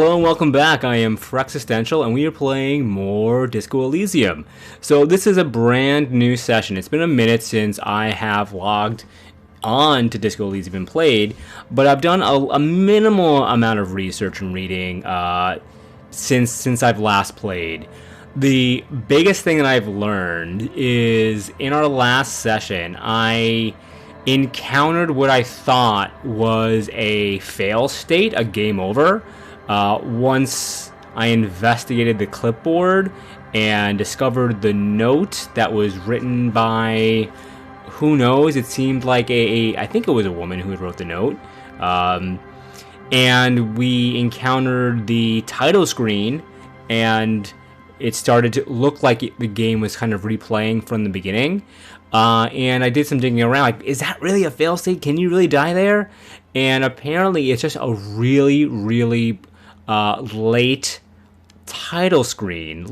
Hello and welcome back. I am Frexistential and we are playing more Disco Elysium. So this is a brand new session. It's been a minute since I have logged on to Disco Elysium and played, but I've done a minimal amount of research and reading since I've last played. The biggest thing that I've learned is in our last session, I encountered what I thought was a fail state, a game over. Once I investigated the clipboard and discovered the note that was written by, who knows, it seemed like I think it was a woman who wrote the note. And we encountered the title screen and it started to look like the game was kind of replaying from the beginning. And I did some digging around, like, is that really a fail state? Can you really die there? And apparently it's just a really, really late title screen.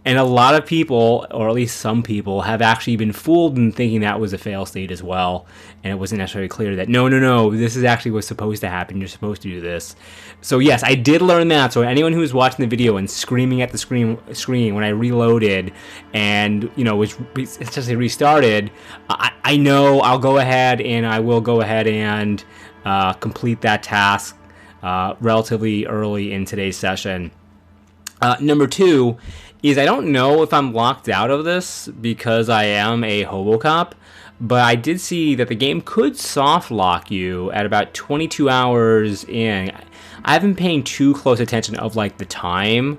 And a lot of people, or at least some people, have actually been fooled in thinking that was a fail state as well. And it wasn't necessarily clear that, no, this is actually what's supposed to happen. You're supposed to do this. So yes, I did learn that. So anyone who's watching the video and screaming at the screen when I reloaded and, was essentially restarted, I know I'll go ahead and I will go ahead and complete that task relatively early in today's session. Number two is I don't know if I'm locked out of this because I am a Hobocop, but I did see that the game could soft lock you at about 22 hours in. I haven't been paying too close attention of the time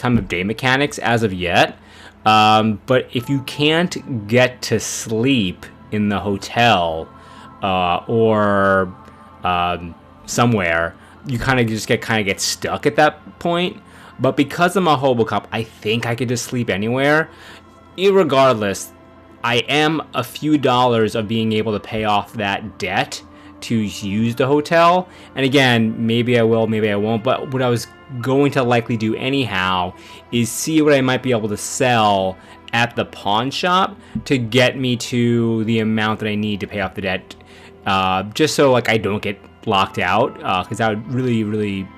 of day mechanics as of yet, but if you can't get to sleep in the hotel or somewhere, you kind of just get stuck at that point. But because I'm a Hobocop, I think I could just sleep anywhere. Irregardless, I am a few dollars of being able to pay off that debt to use the hotel. And again, maybe I will, maybe I won't. But what I was going to likely do anyhow is see what I might be able to sell at the pawn shop to get me to the amount that I need to pay off the debt. Just so I don't get locked out. Because that would really, really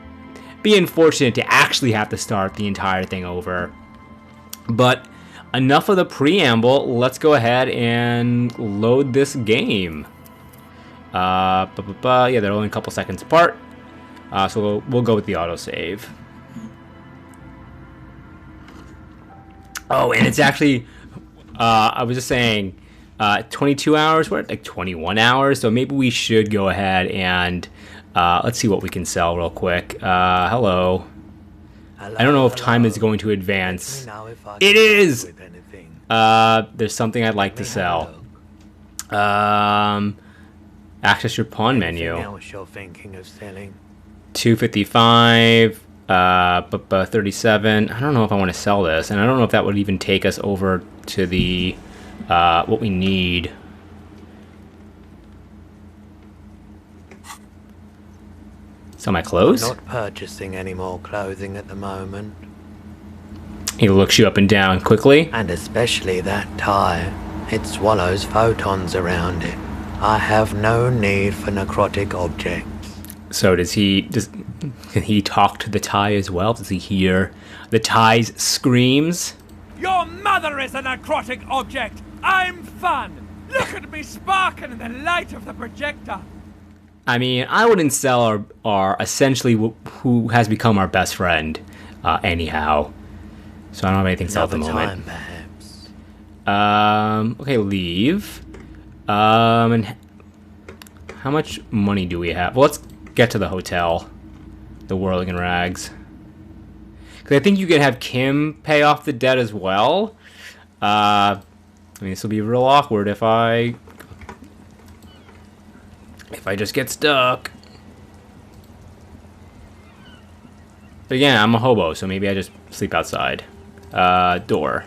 be unfortunate to actually have to start the entire thing over. But enough of the preamble. Let's go ahead and load this game. Yeah, they're only a couple seconds apart. So we'll go with the autosave. Oh, and it's actually, I was just saying, 22 hours. We're at 21 hours. So maybe we should go ahead and let's see what we can sell real quick. Hello. I don't know if time is going to advance. It is! There's something I'd like to sell. Access your pawn menu. 255, 37. I don't know if I want to sell this, and I don't know if that would even take us over to the what we need. So my clothes? I'm not purchasing any more clothing at the moment. He looks you up and down quickly. And especially that tie. It swallows photons around it. I have no need for necrotic objects. So can he talk to the tie as well? Does he hear the tie's screams? Your mother is a necrotic object! I'm fun! Look at me sparking in the light of the projector! I mean, I wouldn't sell our essentially who has become our best friend, anyhow. So I don't have anything to sell at the moment. Perhaps. Okay, leave. And how much money do we have? Well, let's get to the hotel. The Whirling in Rags. Because I think you can have Kim pay off the debt as well. I mean, this will be real awkward if I just get stuck. But again, I'm a hobo, so maybe I just sleep outside. Door.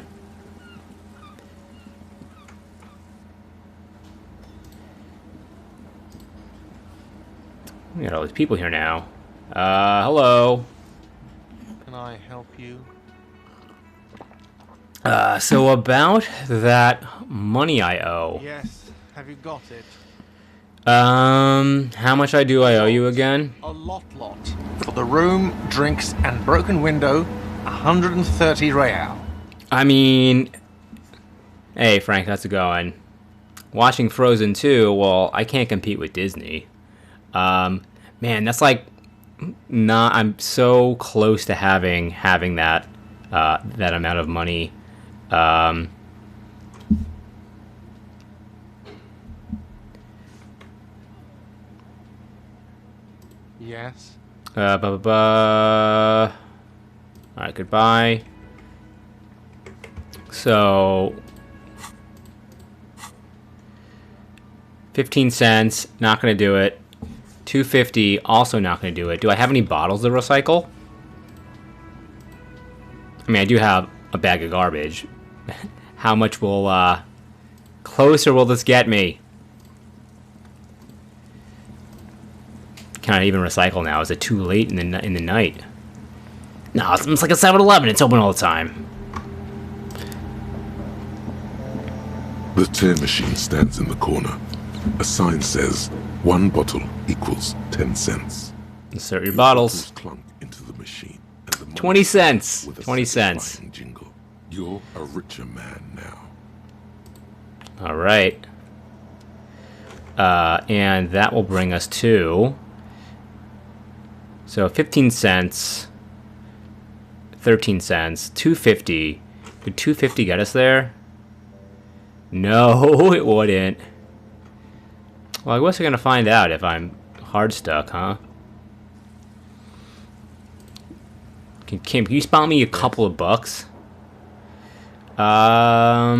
We got all these people here now. Hello. Can I help you? So about that money I owe. Yes. Have you got it? How much I owe you again? A lot. For the room, drinks, and broken window, 130 real. I mean, hey Frank, how's it going? Watching Frozen 2, well, I can't compete with Disney. Man, that's like not. I'm so close to having that that amount of money. Yes. Alright, goodbye. So 15 cents, not gonna do it. 250, also not gonna do it. Do I have any bottles to recycle? I mean, I do have a bag of garbage. How much will closer will this get me? Can I even recycle now? Is it too late in the night? No, it's like a 7-Eleven. It's open all the time. The tear machine stands in the corner. A sign says, 1 bottle equals 10 cents. Insert your bottles. Clunk into the machine. And the 20 cents. with a 20 cents. satisfying jingle. You're a richer man now. All right. And that will bring us to... So 15 cents, 13 cents, 250. Could 250 get us there? No, it wouldn't. Well, I guess we're gonna find out if I'm hard stuck, huh? Kim, can you spawn me a couple of bucks? I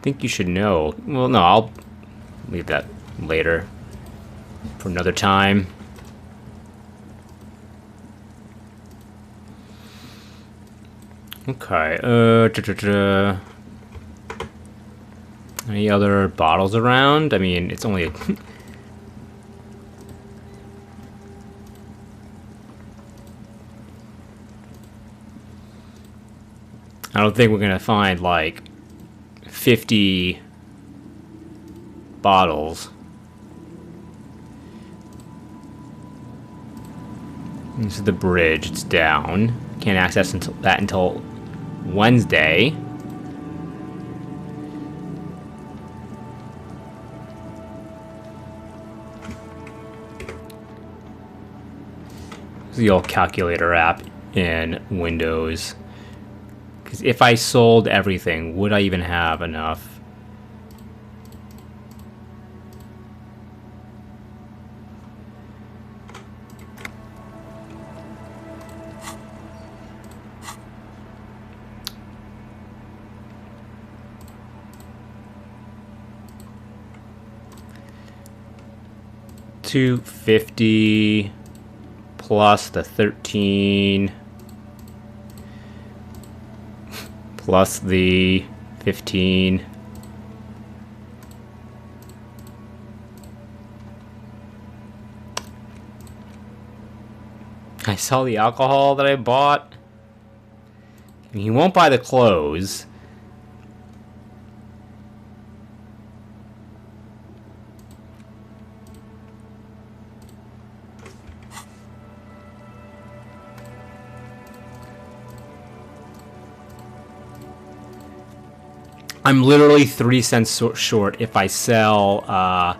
think you should know. Well, no, I'll leave that later for another time. Okay, any other bottles around? I mean, it's only a... I don't think we're gonna find, like, 50 bottles. This is the bridge, it's down. Can't access that until Wednesday. This is the old calculator app in Windows. Because if I sold everything, would I even have enough? $250 plus the 13 plus the 15. I saw the alcohol that I bought. He won't buy the clothes. I'm literally 3 cents short if I sell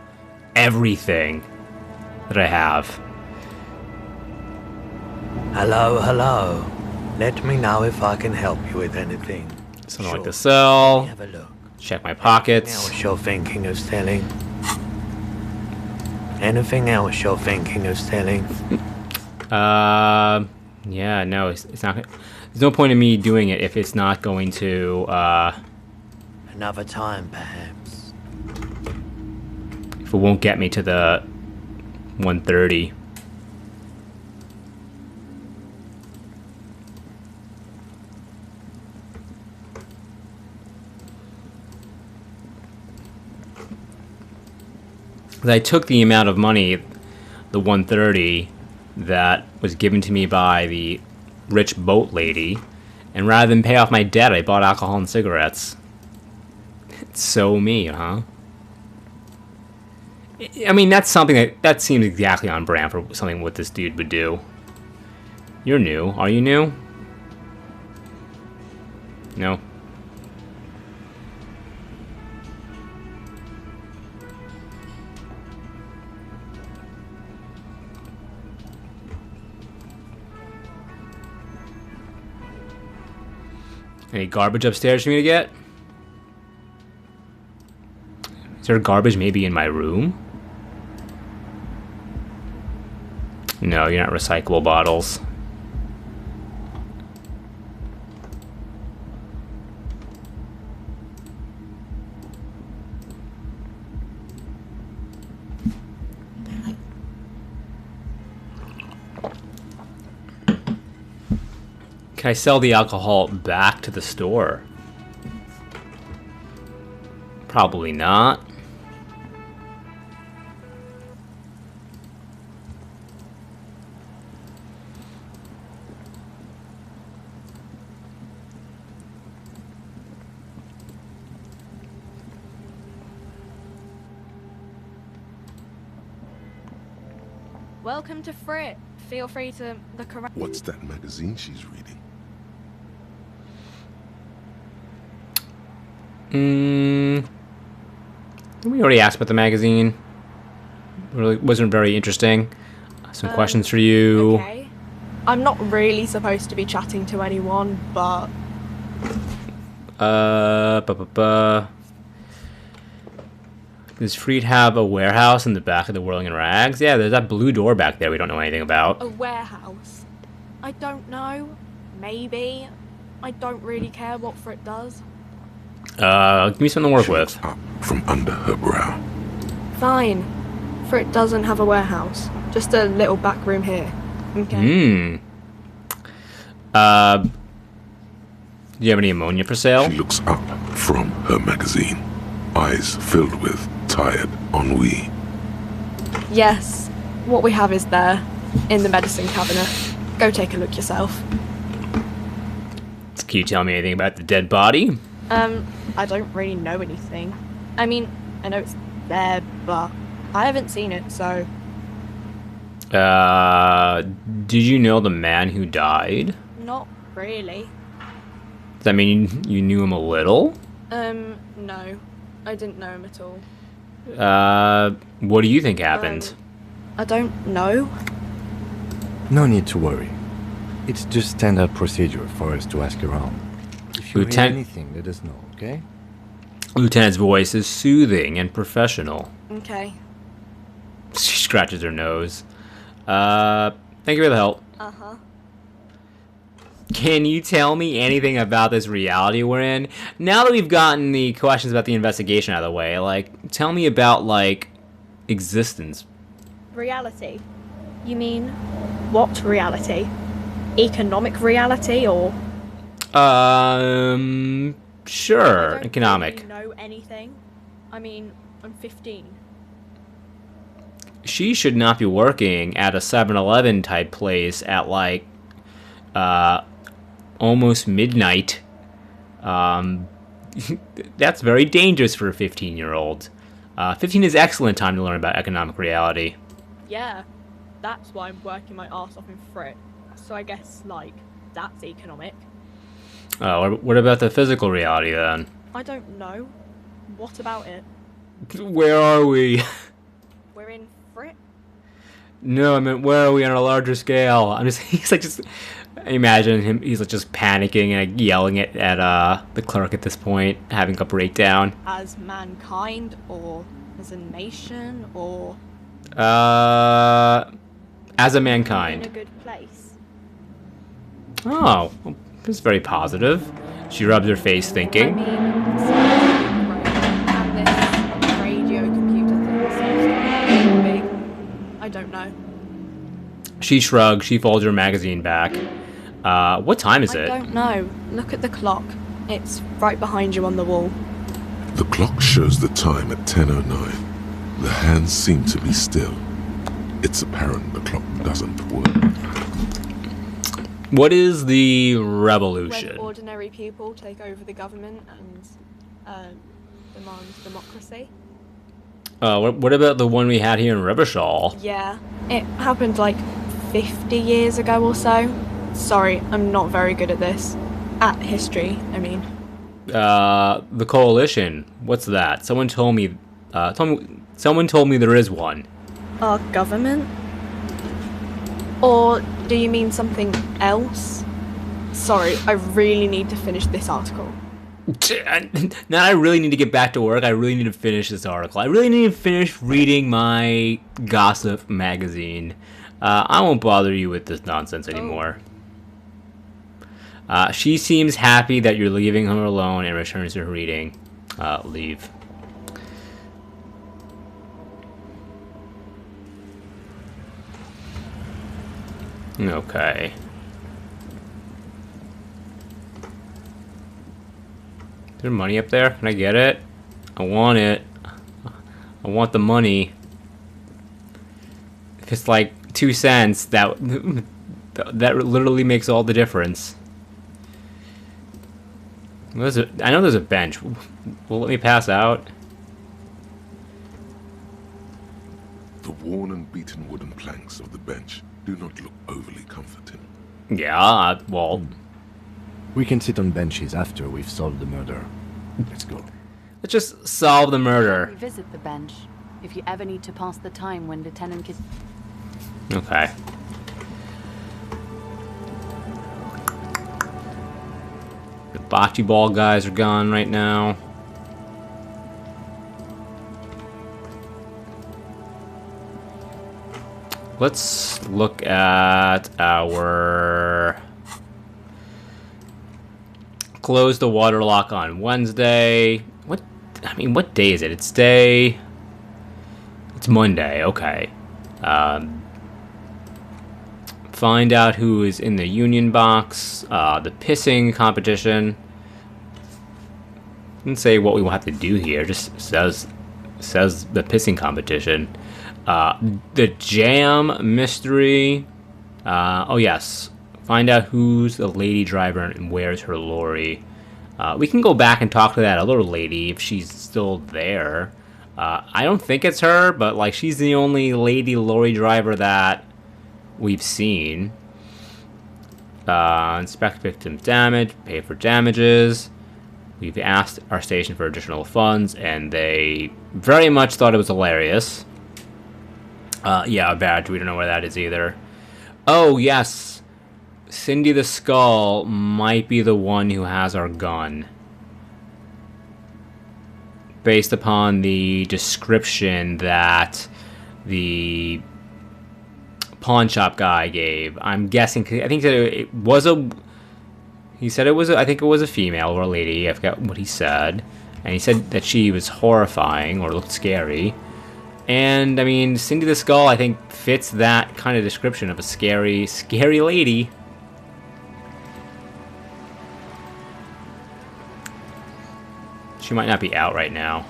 everything that I have. Hello. Let me know if I can help you with anything. Something like to sell. Have a look. Check my Anything pockets. else you're thinking of selling? Anything else you're thinking of selling? Yeah, no, it's not. There's no point in me doing it if it's not going to. Another time, perhaps. If it won't get me to the 130. I took the amount of money, the 130, that was given to me by the rich boat lady, and rather than pay off my debt, I bought alcohol and cigarettes. It's so me, huh? I mean, that's something that seems exactly on brand for something what this dude would do. You're new. Are you new? No. Any garbage upstairs for me to get? Is there garbage maybe in my room? No, you're not recyclable bottles. Can I sell the alcohol back to the store? Probably not. Welcome to Frit. Feel free to look around. What's that magazine she's reading? We already asked about the magazine. Really wasn't very interesting. Some questions for you. Okay. I'm not really supposed to be chatting to anyone, but... Does Freed have a warehouse in the back of the Whirling in Rags? Yeah, there's that blue door back there we don't know anything about. A warehouse? I don't know. Maybe. I don't really care what Frit does. Give me something to work She with. looks up from under her brow. Fine. Frit doesn't have a warehouse. Just a little back room here. Okay. Do you have any ammonia for sale? She looks up from her magazine, eyes filled with tired ennui. Yes. What we have is there. In the medicine cabinet. Go take a look yourself. Can you tell me anything about the dead body? I don't really know anything. I mean, I know it's there, but I haven't seen it, so... Did you know the man who died? Not really. Does that mean you knew him a little? No. I didn't know him at all. What do you think happened? I don't know. No need to worry. It's just standard procedure for us to ask around. If you hear Lieutenant- anything, let us know, okay? Lieutenant's voice is soothing and professional. Okay. She scratches her nose. Thank you for the help. Uh-huh. Can you tell me anything about this reality we're in? Now that we've gotten the questions about the investigation out of the way, like, tell me about, like, existence. Reality? You mean, what reality? Economic reality, or...? Sure, I don't economic. really know anything. I mean, I'm 15. She should not be working at a 7-Eleven type place at, like, almost midnight. That's very dangerous for a 15-year-old. 15 is excellent time to learn about economic reality. Yeah, that's why I'm working my arse off in Frit. So I guess, like, that's economic. What about the physical reality, then? I don't know. What about it? Where are we? We're in Frit? No, I mean, where are we on a larger scale? He's like just, imagine him, he's like just panicking and like, yelling at the clerk at this point, having a breakdown. As mankind, or as a nation, or... As a in mankind. a good place? Oh, well, that's very positive. She rubs her face I thinking. mean, and this radio computer thing seems to be big. I don't know. She shrugs, she folds her magazine back. What time is I it? don't know. Look at the clock. It's right behind you on the wall. The clock shows the time at 10:09. The hands seem to be still. It's apparent the clock doesn't work. What is the When revolution? ordinary people take over the government and demand democracy. What about the one we had here in Revachol? Yeah, it happened like 50 years ago or so. Sorry, I'm not very good at this. At history, I mean. The Coalition. What's that? Someone told me there is one. Our government? Or do you mean something else? Sorry, I really need to finish this article. Now I really need to get back to work. I really need to finish this article. I really need to finish reading my gossip magazine. I won't bother you with this nonsense anymore. She seems happy that you're leaving her alone and returns to her reading. Leave. Okay. Is there money up there? Can I get it? I want it. I want the money. If it's like 2 cents, that literally makes all the difference. I know there's a bench. Will let me pass out? The worn and beaten wooden planks of the bench do not look overly comforting. Yeah, well... We can sit on benches after we've solved the murder. Let's go. Let's just solve the murder. Visit the bench if you ever need to pass the time when Lieutenant Kid... Okay. The bocce ball guys are gone right now. Let's look at our... Close the water lock on Wednesday. What day is it? It's Monday, okay. Find out who is in the union box. The pissing competition. Didn't say what we will have to do here. Just says the pissing competition. The jam mystery. Oh yes. Find out who's the lady driver and where's her lorry. We can go back and talk to that other lady if she's still there. I don't think it's her, but like she's the only lady lorry driver that we've seen. Inspect victim's damage, pay for damages. We've asked our station for additional funds, and they very much thought it was hilarious. Yeah, a badge. We don't know where that is either. Oh, yes. Cindy the Skull might be the one who has our gun. Based upon the description that the pawn shop guy gave. I'm guessing, I think that it was a... He said it was, I think it was a female or a lady. I forgot what he said. And he said that she was horrifying or looked scary. And, I mean, Cindy the Skull, I think, fits that kind of description of a scary, scary lady. She might not be out right now.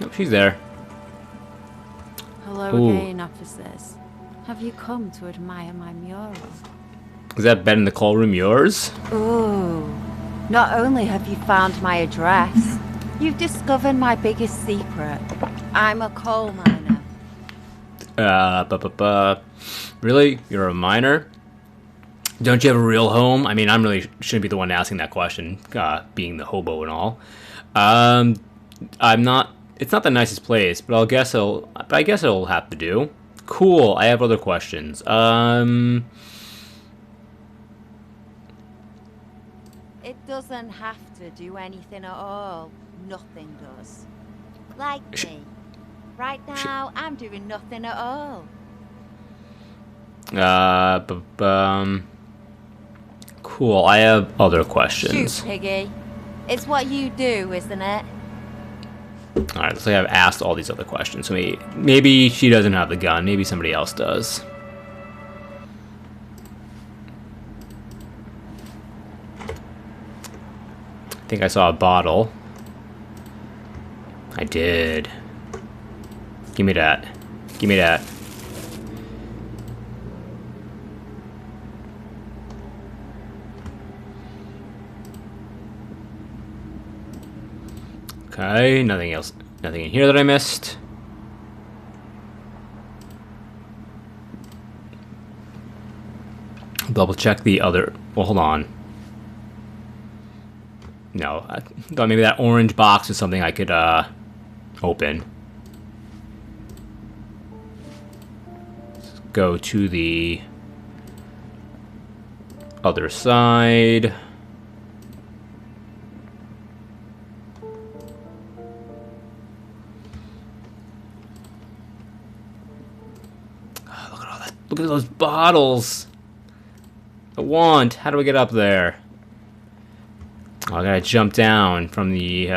Nope, she's there. Hello Ooh. again, officers. Have you come to admire my mural? Is that bed in the coal room yours? Ooh. Not only have you found my address, you've discovered my biggest secret. I'm a coal miner. Really? You're a miner? Don't you have a real home? I mean, I'm really shouldn't be the one asking that question, being the hobo and all. I'm not. It's not the nicest place, but I guess it'll have to do. Cool. I have other questions. It doesn't have to do anything at all. Nothing does. Like me. Right now, I'm doing nothing at all. Cool. I have other questions. Shoot, Piggy. It's what you do, isn't it? Alright, looks like I've asked all these other questions. So maybe she doesn't have the gun. Maybe somebody else does. I think I saw a bottle. I did. Give me that. Give me that. Okay, nothing else. Nothing in here that I missed. Double check the other. Well, hold on. No, I thought maybe that orange box was something I could open. Let's go to the other side. Oh, look at all that! Look at those bottles. I want. How do I get up there? Oh, I gotta jump down from the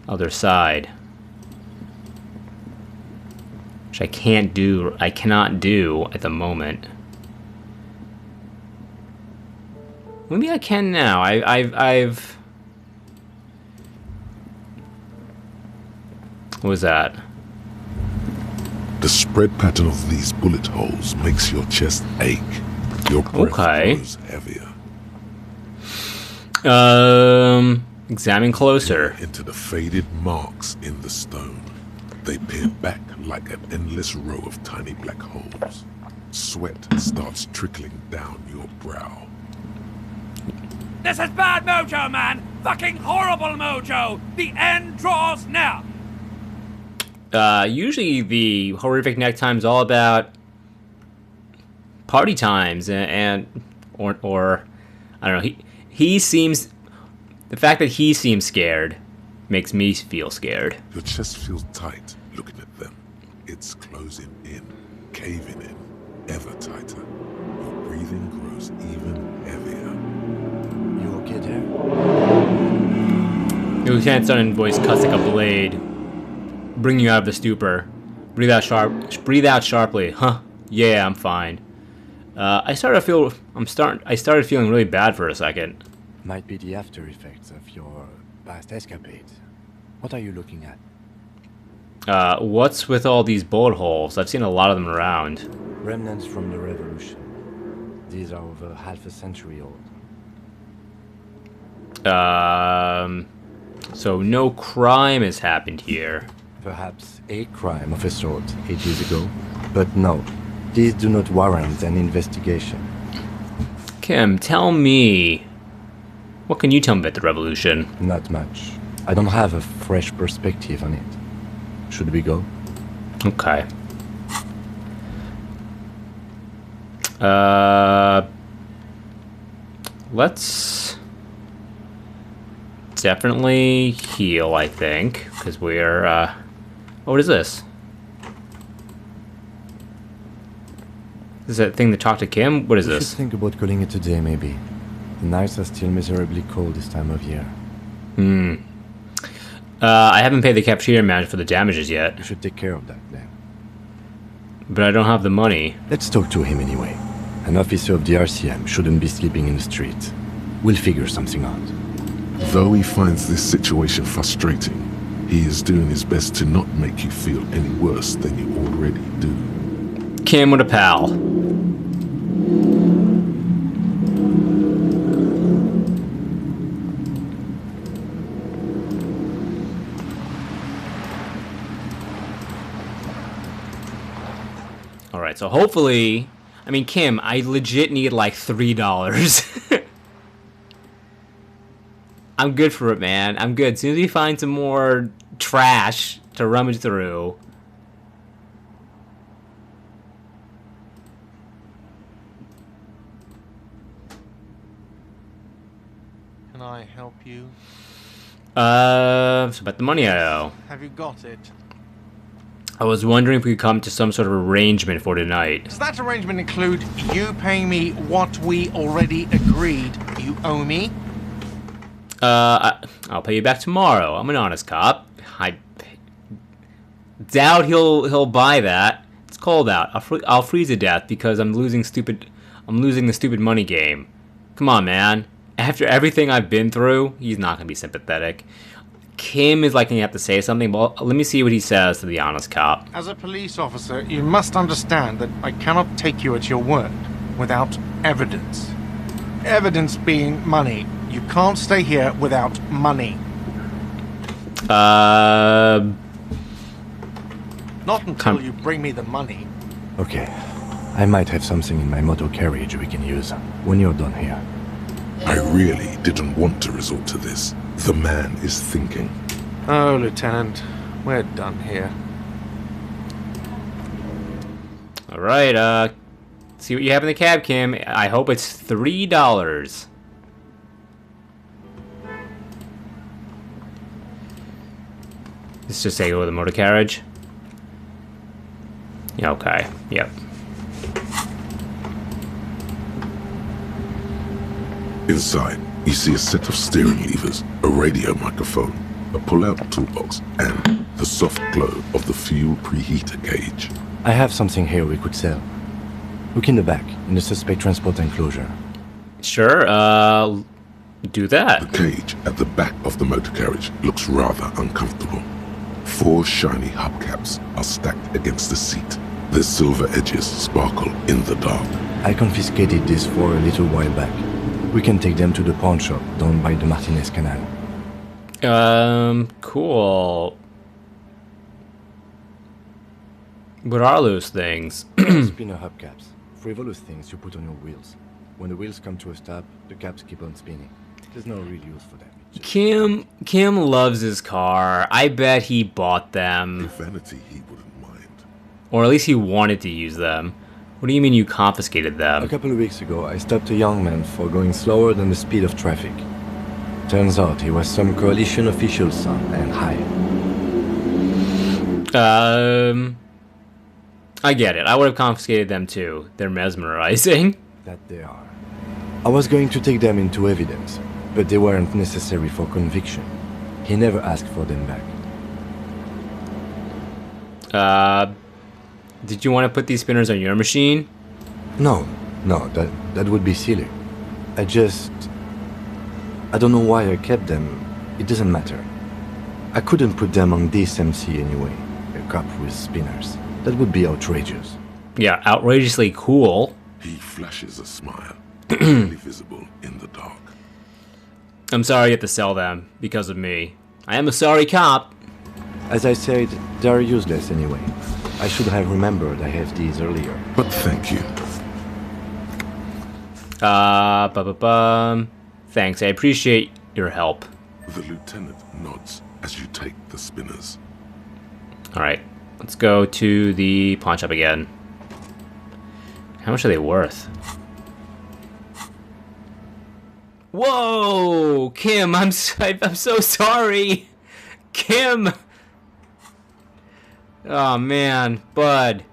other side, which I can't do. I cannot do at the moment. Maybe I can now. I've. What was that? The spread pattern of these bullet holes makes your chest ache. Your breath grows heavier. Examine closer. Into the faded marks in the stone. They peer back like an endless row of tiny black holes. Sweat starts trickling down your brow. This is bad mojo, man! Fucking horrible mojo! The end draws near! Usually the horrific neck time's all about party times or I don't know, he seems, the fact that he seems scared makes me feel scared. Your chest feels tight looking at them. It's closing in, caving in, ever tighter. Your breathing grows even heavier. You okay there? The lieutenant's sudden voice cuts like a blade, bringing you out of the stupor. Breathe out sharply. Huh? Yeah, I'm fine. I started feeling really bad for a second. Might be the after effects of your past escapades. What are you looking at? What's with all these bullet holes? I've seen a lot of them around. Remnants from the revolution. These are over half a century old. So no crime has happened here. Perhaps a crime of a sort ages ago. But no, these do not warrant an investigation. Kim, tell me. What can you tell me about the revolution? Not much. I don't have a fresh perspective on it. Should we go? Okay. Let's definitely heal, I think, because we're, oh, what is this? Is that thing to talk to Kim? What is We this? should think about calling it a day, maybe. The nights are still miserably cold this time of year. I haven't paid the cafeteria manager for the damages yet, You should take care of that, then. but I don't have the money. Let's talk to him anyway. An officer of the RCM shouldn't be sleeping in the street. We'll figure something out. Though he finds this situation frustrating, he is doing his best to not make you feel any worse than you already do. Kim with a pal. Alright, so hopefully... I mean, Kim, I legit need like $3. I'm good for it, man. I'm good. As soon as we find some more trash to rummage through... Can I help you? So about the money I owe. Have you got it? I was wondering if we could come to some sort of arrangement for tonight. Does that arrangement include you paying me what we already agreed you owe me? I'll pay you back tomorrow. I'm an honest cop. I doubt he'll buy that. It's cold out. I'll freeze to death because I'm losing the stupid money game. Come on, man. After everything I've been through, he's not gonna be sympathetic. Kim is likely to have to say something, but let me see what he says to the honest cop. As a police officer, you must understand that I cannot take you at your word without evidence. Evidence being money. You can't stay here without money. Not until you bring me the money. Okay. I might have something in my motor carriage we can use when you're done here. I really didn't want to resort to this. The man is thinking. Oh, Lieutenant, we're done here. All right, see what you have in the cab, Kim. I hope it's $3. Let's just say go with the motor carriage. Yeah, okay, yep. Inside, you see a set of steering levers, a radio microphone, a pull-out toolbox, and the soft glow of the fuel preheater gauge. I have something here we could sell. Look in the back, in the suspect transport enclosure. Sure, do that. The cage at the back of the motor carriage looks rather uncomfortable. 4 shiny hubcaps are stacked against the seat. Their silver edges sparkle in the dark. I confiscated this for a little while back. We can take them to the pawn shop down by the Martinez Canal. Cool. What are those things? Spinner hubcaps. Frivolous things you put on your wheels. When the wheels come to a stop, the caps keep on spinning. There's no real use for them. Kim loves his car. I bet he bought them. If vanity, he wouldn't mind. Or at least he wanted to use them. What do you mean you confiscated them? A couple of weeks ago, I stopped a young man for going slower than the speed of traffic. Turns out he was some coalition official's son and high. I get it. I would have confiscated them too. They're mesmerizing. That they are. I was going to take them into evidence, but they weren't necessary for conviction. He never asked for them back. Did you want to put these spinners on your machine? No, that would be silly. I don't know why I kept them. It doesn't matter. I couldn't put them on this MC anyway. A cop with spinners. That would be outrageous. Yeah, outrageously cool. He flashes a smile, barely visible in the dark. I'm sorry you have to sell them because of me. I am a sorry cop. As I said, they are useless anyway. I should have remembered I have these earlier. But thank you. Thanks, I appreciate your help. The lieutenant nods as you take the spinners. Alright, let's go to the pawn shop again. How much are they worth? Whoa! Kim, I'm so sorry! Kim! Oh man, bud.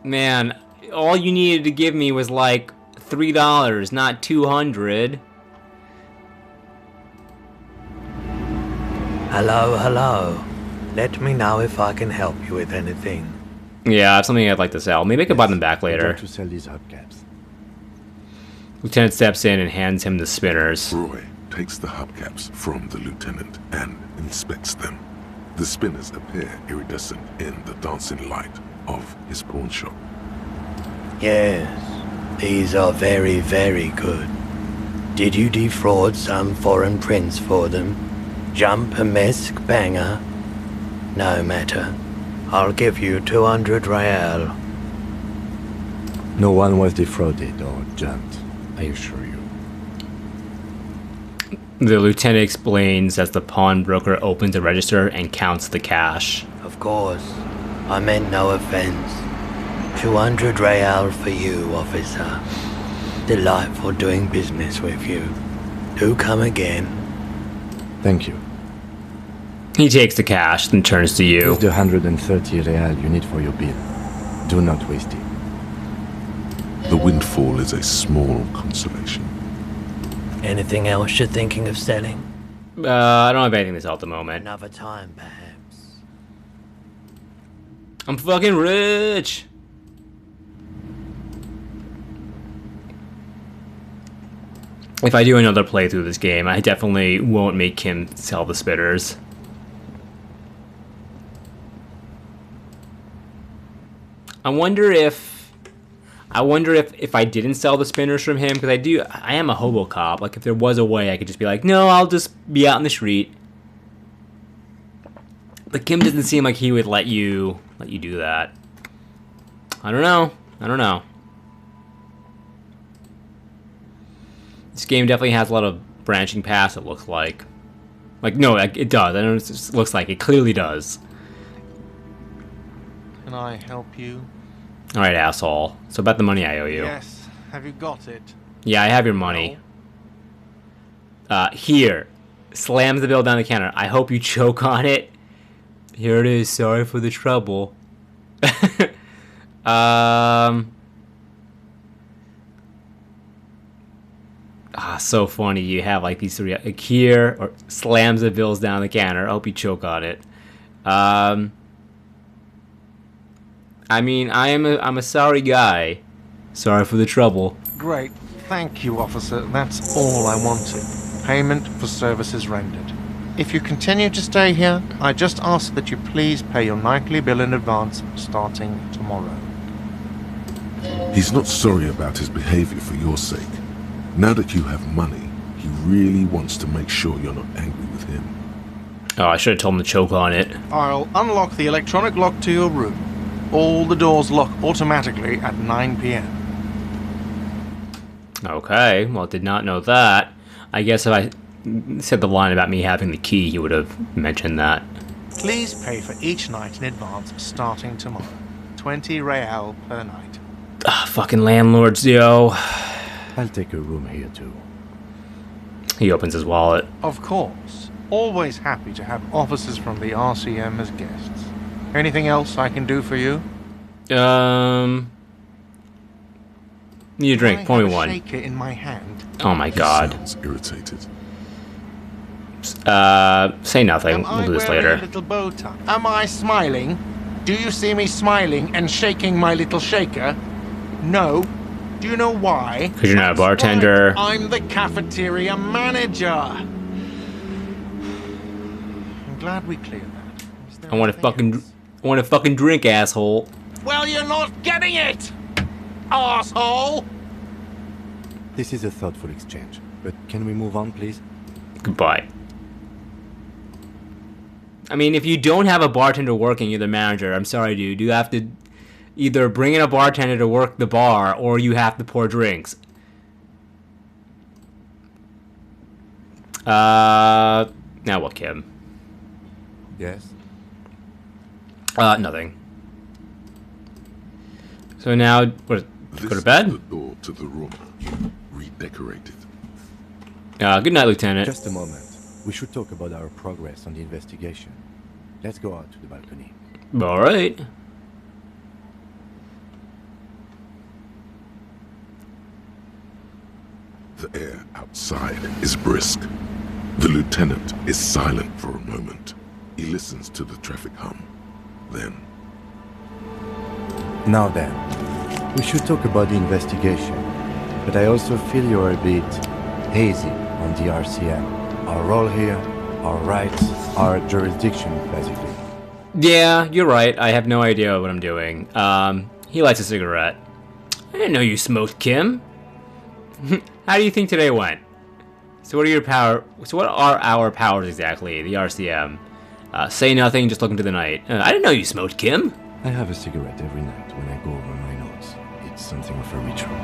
Man, all you needed to give me was like $3, not $200. Hello. Let me know if I can help you with anything. Yeah, I have something I'd like to sell. Maybe I could buy them back I later. want to sell these hubcaps. Lieutenant steps in and hands him the spinners. Roy takes the hubcaps from the lieutenant and inspects them. The spinners appear iridescent in the dancing light of his pawn shop. Yes, these are very, very good. Did you defraud some foreign prince for them? Jump-a-mesque banger? No matter. I'll give you 200 real. No one was defrauded or jumped, I assure you. The lieutenant explains as the pawnbroker opens the register and counts the cash. Of course. I meant no offense. 200 real for you, officer. Delightful doing business with you. Do come again. Thank you. He takes the cash and turns to you. Here's the 130 real you need for your bill. Do not waste it. The windfall is a small consolation. Anything else you're thinking of selling? I don't have anything to sell at the moment. Another time, perhaps. I'm fucking rich! If I do another playthrough of this game, I definitely won't make him sell the spitters. I wonder if I wonder if I didn't sell the spinners from him, because I am a hobo cop. Like, if there was a way I could just be like, no, I'll just be out in the street. But Kim doesn't seem like he would let you do that. I don't know. This game definitely has a lot of branching paths, it looks like. Like, no, it does. I don't know, it just looks like it clearly does. Can I help you? Alright, asshole. So about the money I owe you. Yes. Have you got it? Yeah, I have your money. Here. Slams the bill down the counter. I hope you choke on it. Here it is. Sorry for the trouble. So funny. You have like these three, like here, or slams the bills down the counter. I hope you choke on it. I mean, I'm a sorry guy. Sorry for the trouble. Great. Thank you, officer. That's all I wanted. Payment for services rendered. If you continue to stay here, I just ask that you please pay your nightly bill in advance starting tomorrow. He's not sorry about his behavior for your sake. Now that you have money, he really wants to make sure you're not angry with him. Oh, I should have told him to choke on it. I'll unlock the electronic lock to your room. All the doors lock automatically at 9 p.m. Okay, well, did not know that. I guess if I said the line about me having the key, he would have mentioned that. Please pay for each night in advance starting tomorrow. 20 real per night. Fucking landlords, yo. I'll take a room here too. He opens his wallet. Of course. Always happy to have officers from the RCM as guests. Anything else I can do for you? Need a drink. Pour me one. Shaker in my hand. Oh my god. He sounds irritated. Say nothing. We'll do this later. A little bow tie? Am I smiling? Do you see me smiling and shaking my little shaker? No. Do you know why? Because you're not a bartender. Right. I'm the cafeteria manager. I'm glad we cleared that. I want a fucking drink, asshole. Well, you're not getting it, asshole. This is a thoughtful exchange, but can we move on, please? Goodbye. I mean, if you don't have a bartender working, you're the manager. I'm sorry, dude. You have to either bring in a bartender to work the bar, or you have to pour drinks. Now what, Kim? Yes? Nothing. So now, what? Go to bed? This is the door to the room. Redecorated. Good night, Lieutenant. Just a moment. We should talk about our progress on the investigation. Let's go out to the balcony. All right. The air outside is brisk. The lieutenant is silent for a moment. He listens to the traffic hum. Then, Now then, we should talk about the investigation. But I also feel you're a bit hazy on the RCM. Our role here, our rights, our jurisdiction, basically. Yeah, you're right. I have no idea what I'm doing. He lights a cigarette. I didn't know you smoked, Kim. How do you think today went? So what are our powers exactly? The RCM. Say nothing, just look into the night. I didn't know you smoked, Kim. I have a cigarette every night when I go over my notes. It's something of a ritual.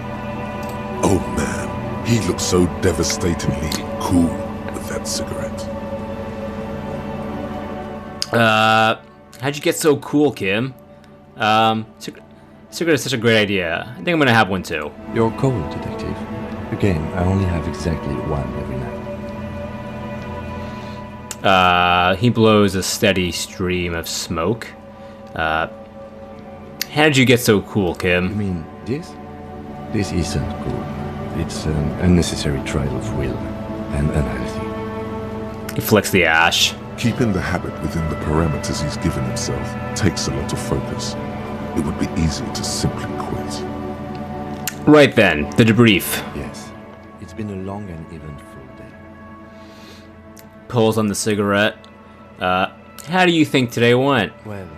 oh man, he looks so devastatingly cool with that cigarette. How'd you get so cool, Kim? Cigarette is such a great idea. I think I'm gonna have one too. You're cold, detective. Again, I only have exactly one every night. He blows a steady stream of smoke. How did you get so cool, You Kim? mean this? This isn't cool. It's an unnecessary trial of will and unhealthy. He flicks the ash. Keeping the habit within the parameters he's given himself takes a lot of focus. It would be easy to simply quit. Right then, the debrief. Yes, it's been a long and eventful day. Pulls on the cigarette. How do you think today went? Well,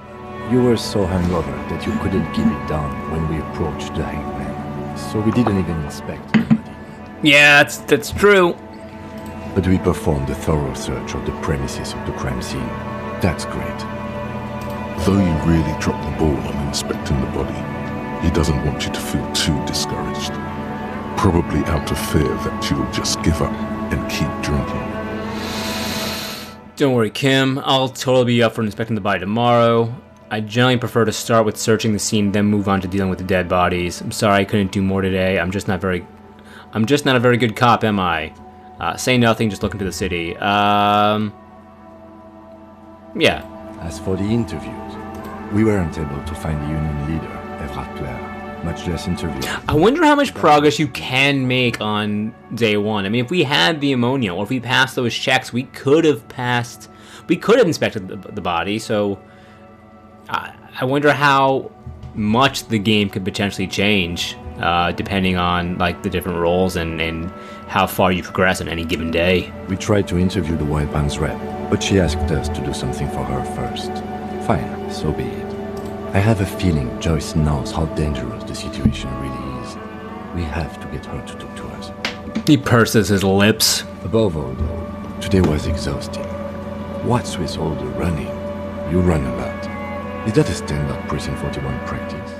you were so hungover that you couldn't keep it down when we approached the hangman. so we didn't even inspect the body. Yeah, that's true. But we performed a thorough search of the premises of the crime scene. That's great. Though you really dropped the ball on inspecting the body, he doesn't want you to feel too discouraged. Probably out of fear that you'll just give up and keep drinking. Don't worry, Kim. I'll totally be up for inspecting the body tomorrow. I generally prefer to start with searching the scene, then move on to dealing with the dead bodies. I'm sorry I couldn't do more today. I'm just not a very good cop, am I? Say nothing, just look into the city. Yeah. As for the interviews, we weren't able to find the union leader, Everard Clare, much less interview. I wonder how much progress you can make on day one. I mean, if we had the ammonia, or if we passed those checks, we could have inspected the body, so I wonder how much the game could potentially change, depending on like the different roles and how far you progress on any given day. We tried to interview the White Band's rep, but she asked us to do something for her first. Fine, so be it. I have a feeling Joyce knows how dangerous the situation really is. We have to get her to talk to us. He purses his lips. Above all, though, today was exhausting. What's with all the running? You run a lot. Is that a standard Precinct 41 practice?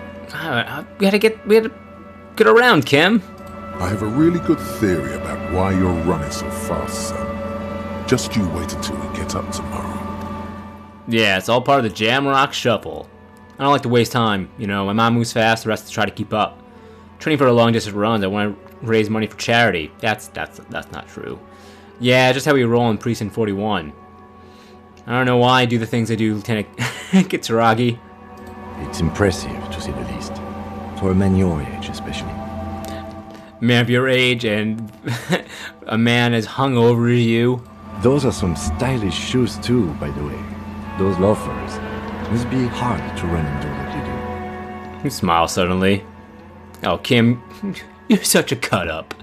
We had to get around, Kim. I have a really good theory about why you're running so fast, son. Just you wait until we get up tomorrow. Yeah, it's all part of the Jamrock Shuffle. I don't like to waste time. You know, my mom moves fast, the rest try to keep up. Training for a long distance runs, I want to raise money for charity. That's not true. Yeah, just how we roll in Precinct 41. I don't know why I do the things I do, Lieutenant Kitsuragi. It's impressive, to say the least. For a man your age, especially. Man of your age and a man as hungover as you. Those are some stylish shoes too, by the way. Those loafers. Must be hard to run and do what you do. You smile suddenly. Oh, Kim, you're such a cut-up.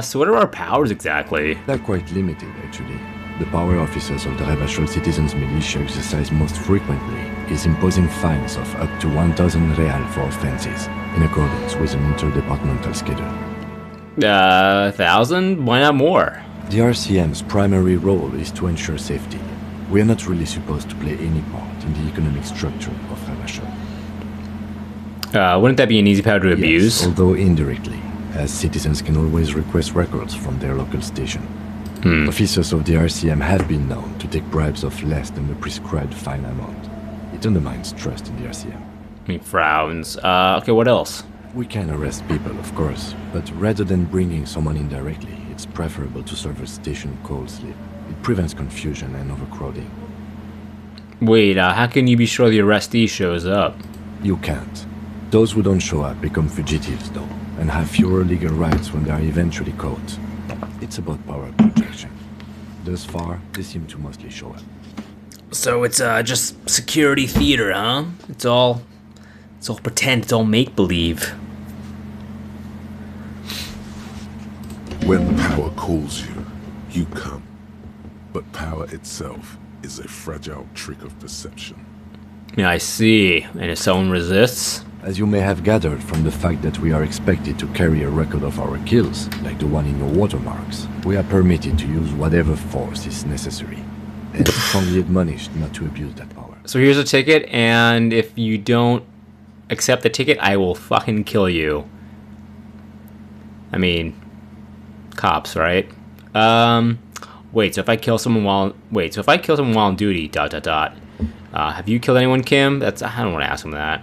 So what are our powers exactly? They're quite limited, actually. The power officers of the Rebachol Citizens Militia exercise most frequently is imposing fines of up to 1,000 real for offenses, in accordance with an interdepartmental schedule. 1,000? Why not more? The RCM's primary role is to ensure safety. We are not really supposed to play any part in the economic structure of Rebachol. Wouldn't that be an easy power to abuse? Yes, although indirectly, as citizens can always request records from their local station. Officers of the RCM have been known to take bribes of less than the prescribed fine amount. It undermines trust in the RCM. He frowns. Okay, what else? We can arrest people, of course, but rather than bringing someone in directly, it's preferable to serve a station call slip. It prevents confusion and overcrowding. Wait, how can you be sure the arrestee shows up? You can't. Those who don't show up become fugitives, though, and have fewer legal rights when they are eventually caught. It's about power projection. Thus far, they seem to mostly show up. So it's just security theater, huh? It's all pretend, it's all make-believe. When power calls you, you come. But power itself is a fragile trick of perception. Yeah, I see. And if someone resists? As you may have gathered from the fact that we are expected to carry a record of our kills, like the one in your watermarks, we are permitted to use whatever force is necessary, and strongly admonished not to abuse that power. So here's a ticket, and if you don't accept the ticket, I will fucking kill you. I mean, cops, right? Wait, so if I kill someone while on duty, ... have you killed anyone, Kim? I don't want to ask him that.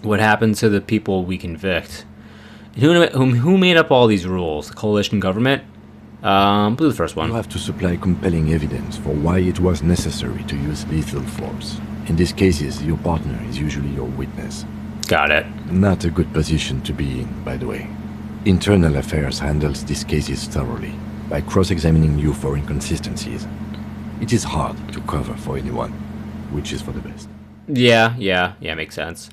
What happens to the people we convict? Who made up all these rules? The coalition government? Do the first one. You have to supply compelling evidence for why it was necessary to use lethal force. In these cases, your partner is usually your witness. Got it. Not a good position to be in, by the way. Internal Affairs handles these cases thoroughly, by cross-examining you for inconsistencies. It is hard to cover for anyone, which is for the best. Yeah, makes sense.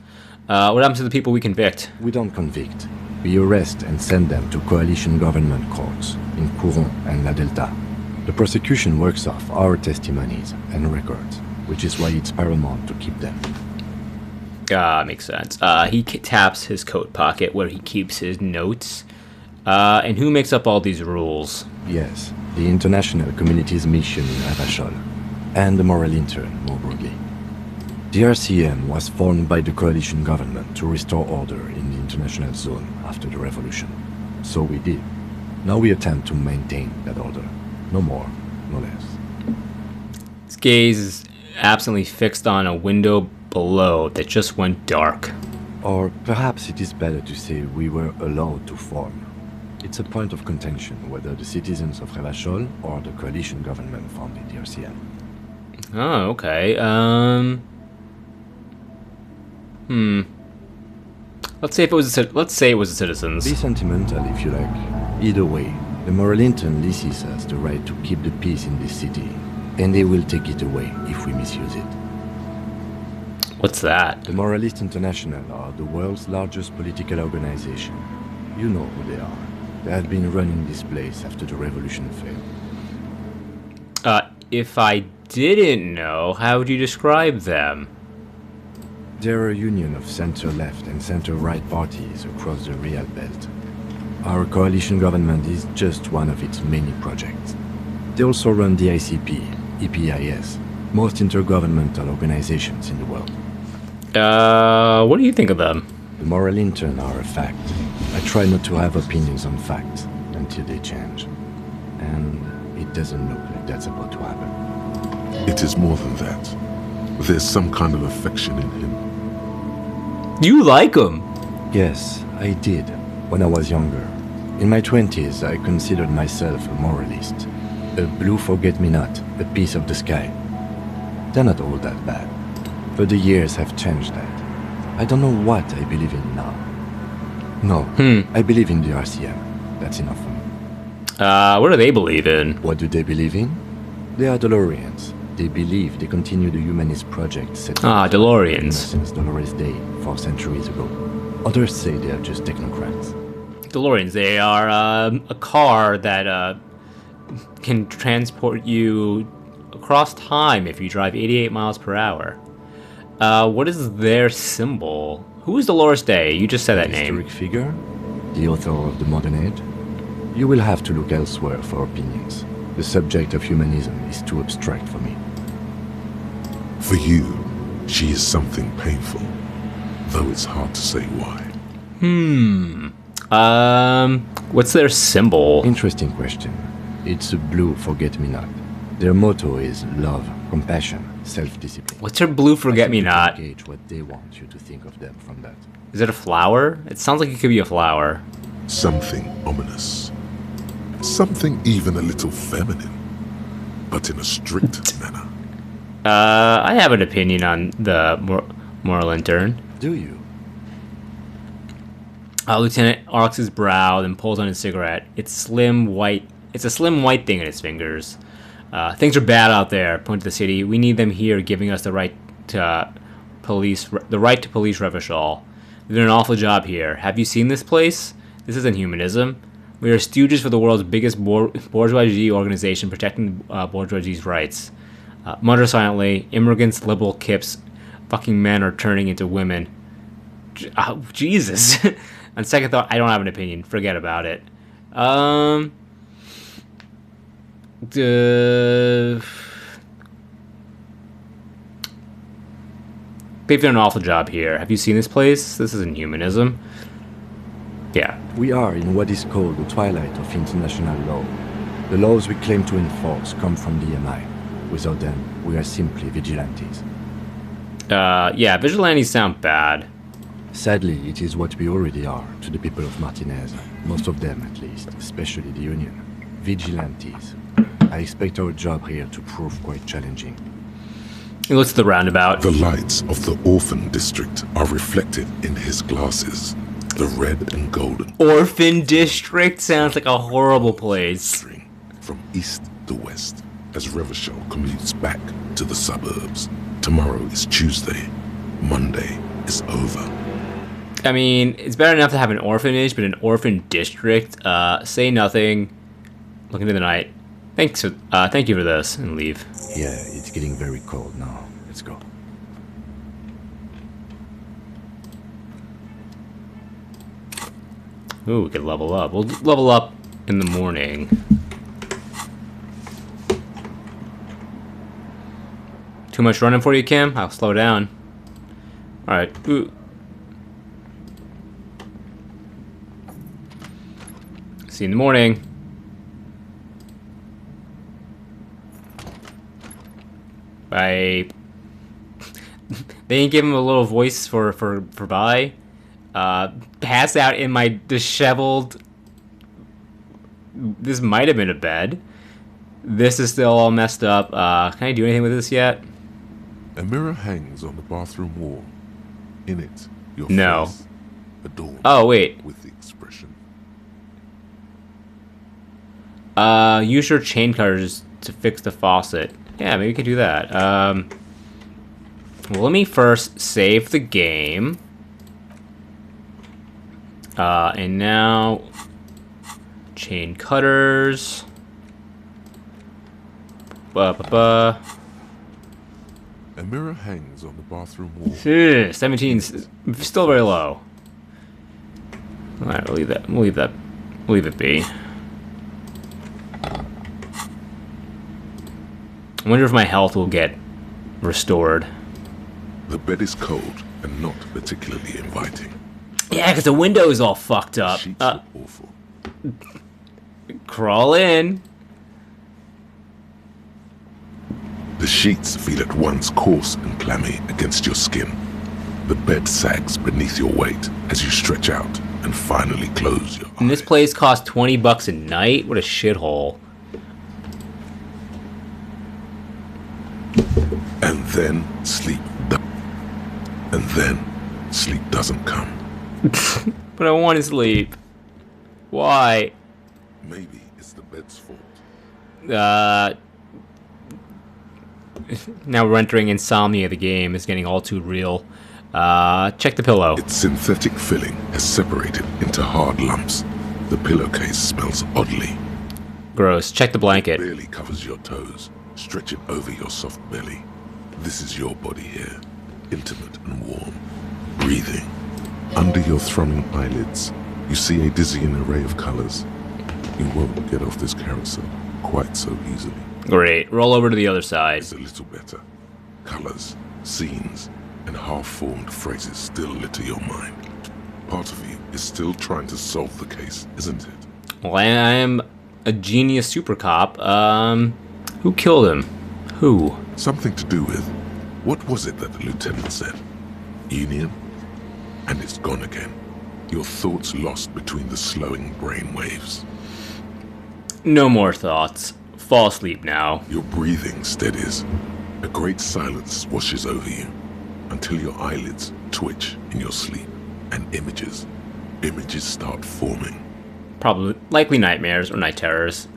What happens to the people we convict? We don't convict. We arrest and send them to coalition government courts in Couron and La Delta. The prosecution works off our testimonies and records, which is why it's paramount to keep them. Makes sense. He taps his coat pocket where he keeps his notes. And who makes up all these rules? Yes, the international community's mission in Ravachol, and the moral intern, more broadly. The RCM was formed by the coalition government to restore order in the international zone after the revolution. So we did. Now we attempt to maintain that order. No more, no less. His gaze is absently fixed on a window below that just went dark. Or perhaps it is better to say we were allowed to form. It's a point of contention whether the citizens of Ravachol or the coalition government founded the RCM. Oh, okay. Let's say it was the citizens. Be sentimental if you like. Either way, the moral intern leases us the right to keep the peace in this city, and they will take it away if we misuse it. What's that? The Moralist International are the world's largest political organization. You know who they are. They have been running this place after the revolution failed. If I didn't know, how would you describe them? They're a union of center-left and center-right parties across the Real Belt. Our coalition government is just one of its many projects. They also run the ICP, EPIS, most intergovernmental organizations in the world. What do you think of them? The moral intern are a fact. I try not to have opinions on facts until they change. And it doesn't look like that's about to happen. It is more than that. There's some kind of affection in him. You like him? Yes, I did, when I was younger. In my 20s, I considered myself a moralist. A blue forget-me-not, a piece of the sky. They're not all that bad. But the years have changed that. I don't know what I believe in now. No, I believe in the RCM. That's enough for me. What do they believe in? What do they believe in? They are DeLoreans. They believe they continue the humanist project set DeLoreans. since Dolores Day 4 centuries ago. Others say they are just technocrats. DeLoreans, they are a car that can transport you across time if you drive 88 miles per hour. What is their symbol? Who is Dolores Day? You just said that name. Historic figure? The author of the modern age? You will have to look elsewhere for opinions. The subject of humanism is too abstract for me. For you, she is something painful, though it's hard to say why. What's their symbol? Interesting question. It's a blue forget-me-not. Their motto is love, compassion, self-discipline. What's her blue forget-me-not? Gauge what they want you to think of them from that. Is it a flower? It sounds like it could be a flower. Something ominous. Something even a little feminine, but in a strict manner. I have an opinion on the moral intern. Do you? Lieutenant arcs his brow, then pulls on his cigarette. It's a slim white thing in his fingers. Things are bad out there. Point to the city. We need them here, giving us the right to police Revachol. They're doing an awful job here. Have you seen this place? This isn't humanism. We are stooges for the world's biggest bourgeoisie organization protecting bourgeoisie's rights. Mutter silently. Immigrants, liberal kips, fucking men are turning into women. Jesus. On second thought, I don't have an opinion. Forget about it. They've done an awful job here. Have you seen this place? This isn't humanism. Yeah. We are in what is called the twilight of international law. The laws we claim to enforce come from the MI. Without them, we are simply vigilantes. Yeah, vigilantes sound bad. Sadly, it is what we already are to the people of Martinez. Most of them, at least, especially the Union. Vigilantes. I expect our job here to prove quite challenging. He looks at the roundabout. The lights of the orphan district are reflected in his glasses. The red and golden. Orphan district sounds like a horrible place. From east to west, as Revachol commutes back to the suburbs. Tomorrow is Tuesday. Monday is over. I mean, it's better enough to have an orphanage, but an orphan district. Say nothing. Look into the night. Thank you for this, and leave. Yeah, it's getting very cold now. Let's go. Ooh, we could level up. We'll level up in the morning. Too much running for you, Kim? I'll slow down. Alright. Ooh. See you in the morning. Bye. They didn't give him a little voice for bye. Pass out in my disheveled... This might have been a bed. This is still all messed up. Can I do anything with this yet? A mirror hangs on the bathroom wall. In it, your No. face adorned Oh, wait. with the expression. Use your chain cutters to fix the faucet. Yeah, maybe we could do that. Well, let me first save the game. And now... Chain cutters. A mirror hangs on the bathroom wall. 17 's still very low. Alright, we'll leave that. We'll leave it be. I wonder if my health will get restored. The bed is cold and not particularly inviting. Yeah, because the window is all fucked up. Sheets look awful. Crawl in. The sheets feel at once coarse and clammy against your skin. The bed sags beneath your weight as you stretch out and finally close your eyes. And this place costs $20 a night? What a shithole. And then sleep doesn't come. But I want to sleep. Why? Maybe it's the bed's fault. Now we're entering insomnia. The game is getting all too real. Check the pillow. Its synthetic filling has separated into hard lumps. The pillowcase smells oddly. Gross. Check the blanket. Barely covers your toes. Stretch it over your soft belly. This is your body here, intimate and warm, breathing. Under your thrumming eyelids, you see a dizzying array of colors. You won't get off this carousel quite so easily. Great. Roll over to the other side. It's a little better. Colors, scenes, and half-formed phrases still litter your mind. Part of you is still trying to solve the case, isn't it? Well, I am a genius super cop. Who killed him? Who? Something to do with... What was it that the lieutenant said? Union? And it's gone again. Your thoughts lost between the slowing brain waves. No more thoughts. Fall asleep now. Your breathing steadies. A great silence washes over you until your eyelids twitch in your sleep and images start forming. Probably, likely nightmares or night terrors.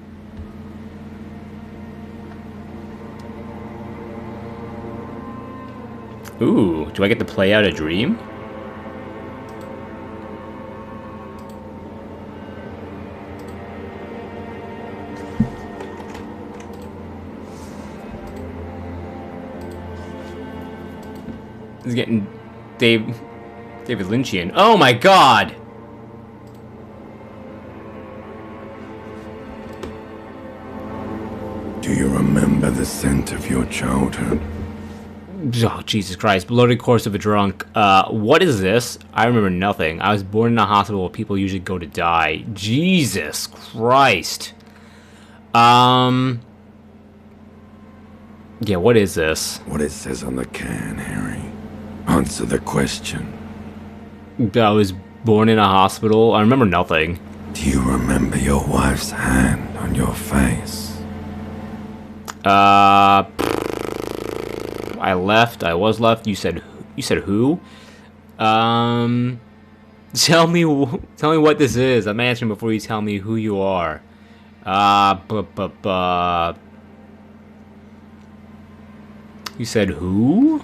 Ooh, do I get to play out a dream? This is getting David Lynchian. Oh my god! Do you remember the scent of your childhood? Oh, Jesus Christ. Bloated corpse of a drunk. What is this? I remember nothing. I was born in a hospital where people usually go to die. Jesus Christ. Yeah, what is this? What it says on the can, Harry. Answer the question. I was born in a hospital. I remember nothing. Do you remember your wife's hand on your face? I left. I was left. You said who? Tell me what this is. I'm answering before you tell me who you are. You said who?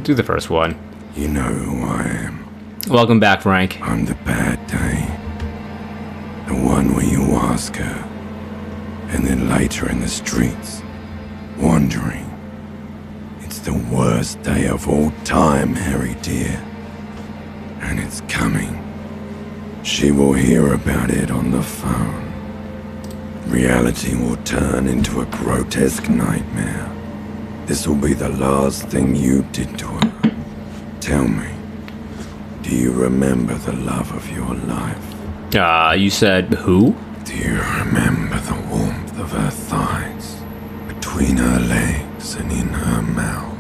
Do the first one. You know who I am. Welcome back, Frank. I'm the bad day. The one where you ask her. And then later in the streets. Wandering. It's the worst day of all time, Harry dear. And it's coming. She will hear about it on the phone. Reality will turn into a grotesque nightmare. This will be the last thing you did to her. Tell me, do you remember the love of your life? You said who? Do you remember the warmth of her thighs, between her legs and in her mouth?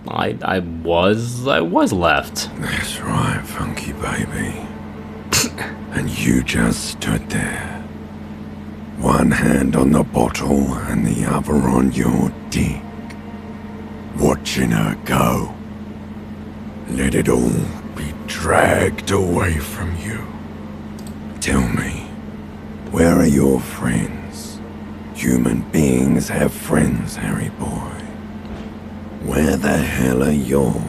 I was left. That's right, funky baby. And you just stood there. One hand on the bottle and the other on your dick. Watching her go. Let it all be dragged away from you. Tell me, where are your friends? Human beings have friends, Harry boy. Where the hell are yours?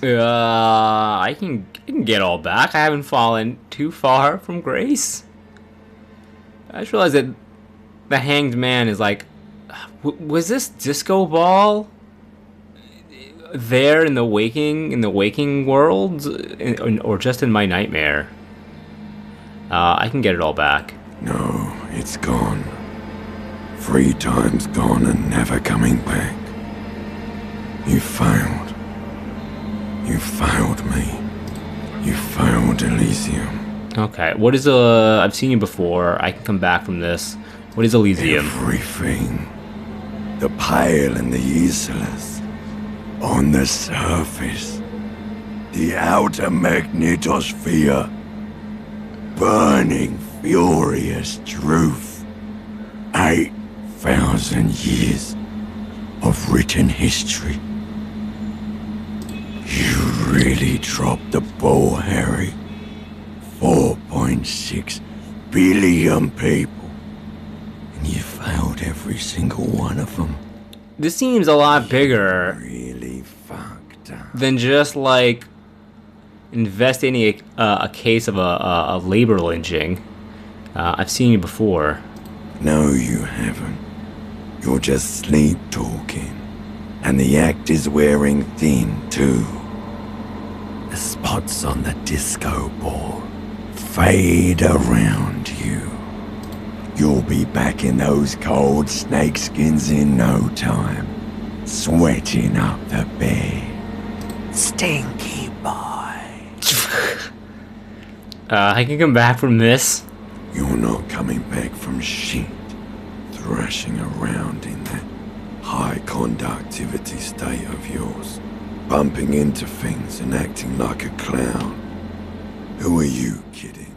I can get all back. I haven't fallen too far from grace. I just realized that the hanged man is like, was this disco ball there in the waking world, or just in my nightmare? I can get it all back. No, it's gone. 3 times gone and never coming back. You failed. You failed me. You failed Elysium. Okay, what is I've seen you before. I can come back from this. What is Elysium? Everything. The pale and the useless. On the surface. The outer magnetosphere. Burning, furious truth. 8,000 years of written history. You really dropped the ball, Harry. 4.6 billion people. And you failed every single one of them. This seems a lot bigger Really fucked up. than just like investigating a case of a labor lynching. I've seen you before. No, you haven't. You're just sleep talking. And the act is wearing thin, too. The spots on the disco ball fade around you. You'll be back in those cold snakeskins in no time, sweating up the bed. Stinky boy. I can come back from this. You're not coming back from shit, thrashing around in that high conductivity state of yours, bumping into things and acting like a clown. Who are you kidding?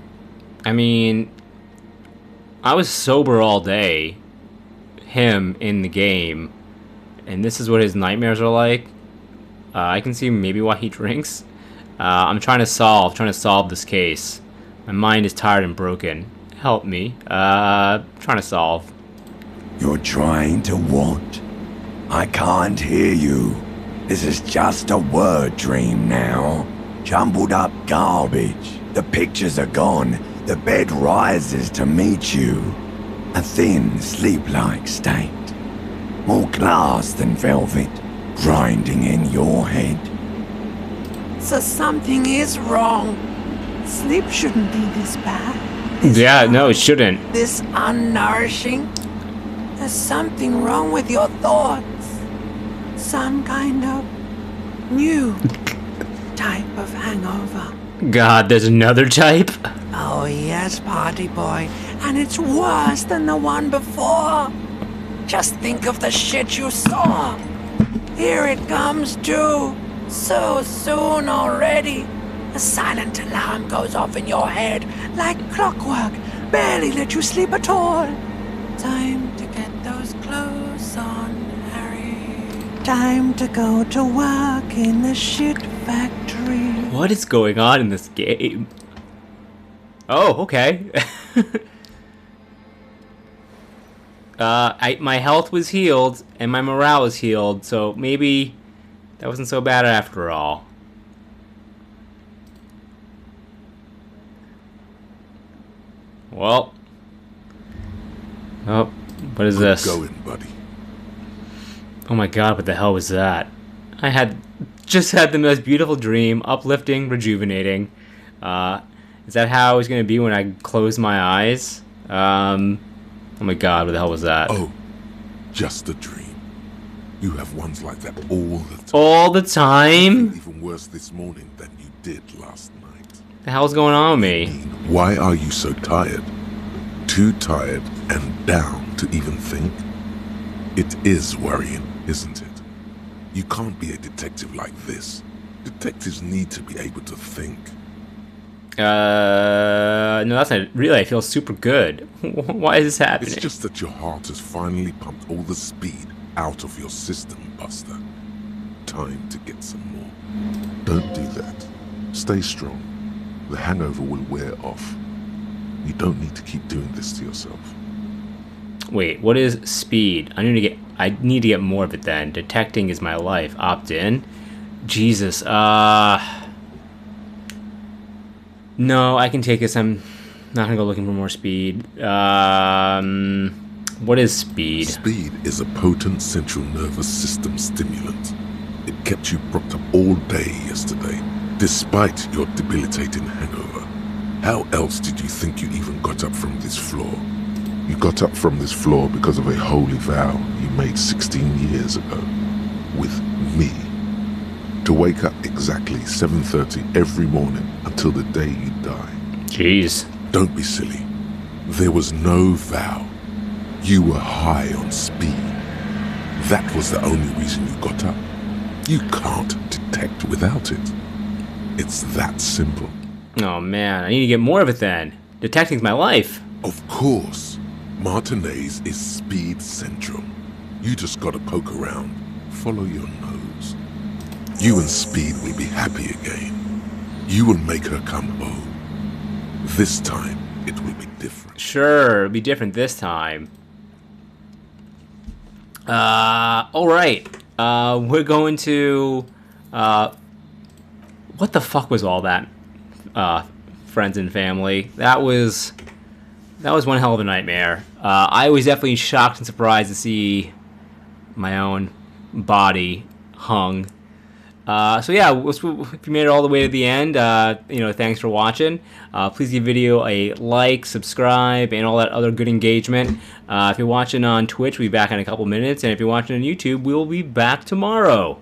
I mean, I was sober all day, him in the game, and this is what his nightmares are like. I can see maybe why he drinks. I'm trying to solve this case. My mind is tired and broken. Help me. Trying to solve. You're trying to what? I can't hear you. This is just a word dream now. Jumbled up garbage. The pictures are gone. The bed rises to meet you. A thin, sleep-like state. More glass than velvet, grinding in your head. So something is wrong. Sleep shouldn't be this bad. Yeah, no, it shouldn't. This unnourishing. There's something wrong with your thoughts. Some kind of new type of hangover. God, there's another type? Oh yes, party boy. And it's worse than the one before. Just think of the shit you saw. Here it comes too. So soon already. A silent alarm goes off in your head like clockwork. Barely let you sleep at all. Time to get those clothes on, Harry. Time to go to work in the shit factory. What is going on in this game? Oh, okay. My health was healed and my morale was healed, so maybe that wasn't so bad after all. Well. Oh, what is this? Good going, buddy. Oh my god, what the hell was that? I had just had the most beautiful dream, uplifting, rejuvenating. Is that how it's going to be when I close my eyes? Oh my god, what the hell was that? Oh, just a dream. You have ones like that all the time. All the time? Even worse this morning than you did last night. The hell's going on with me? Why are you so tired? Too tired and down to even think? It is worrying, isn't it? You can't be a detective like this. Detectives need to be able to think. No, that's not really. I feel super good. Why is this happening? It's just that your heart has finally pumped all the speed out of your system, Buster. Time to get some more. Don't do that. Stay strong. The hangover will wear off. You don't need to keep doing this to yourself. Wait, what is speed? I need to get more of it then. Detecting is my life. Opt in. Jesus. No, I can take this. I'm not gonna go looking for more speed. What is speed? Speed is a potent central nervous system stimulant. It kept you propped up all day yesterday, despite your debilitating hangover. How else did you think you even got up from this floor? You got up from this floor because of a holy vow you made 16 years ago. With me. To wake up exactly 7:30 every morning until the day you die. Jeez. Don't be silly. There was no vow. You were high on speed. That was the only reason you got up. You can't detect without it. It's that simple. Oh man, I need to get more of it then. Detecting's my life. Of course. Martinez is speed central. You just gotta poke around. Follow your nose. You and Speed will be happy again. You will make her come home. This time, it will be different. Sure, it'll be different this time. Alright. We're going to... what the fuck was all that? Friends and family. That was one hell of a nightmare. I was definitely shocked and surprised to see my own body hung. So yeah, if you made it all the way to the end, thanks for watching. Please give the video a like, subscribe, and all that other good engagement. If you're watching on Twitch, we'll be back in a couple minutes, and if you're watching on YouTube, we'll be back tomorrow.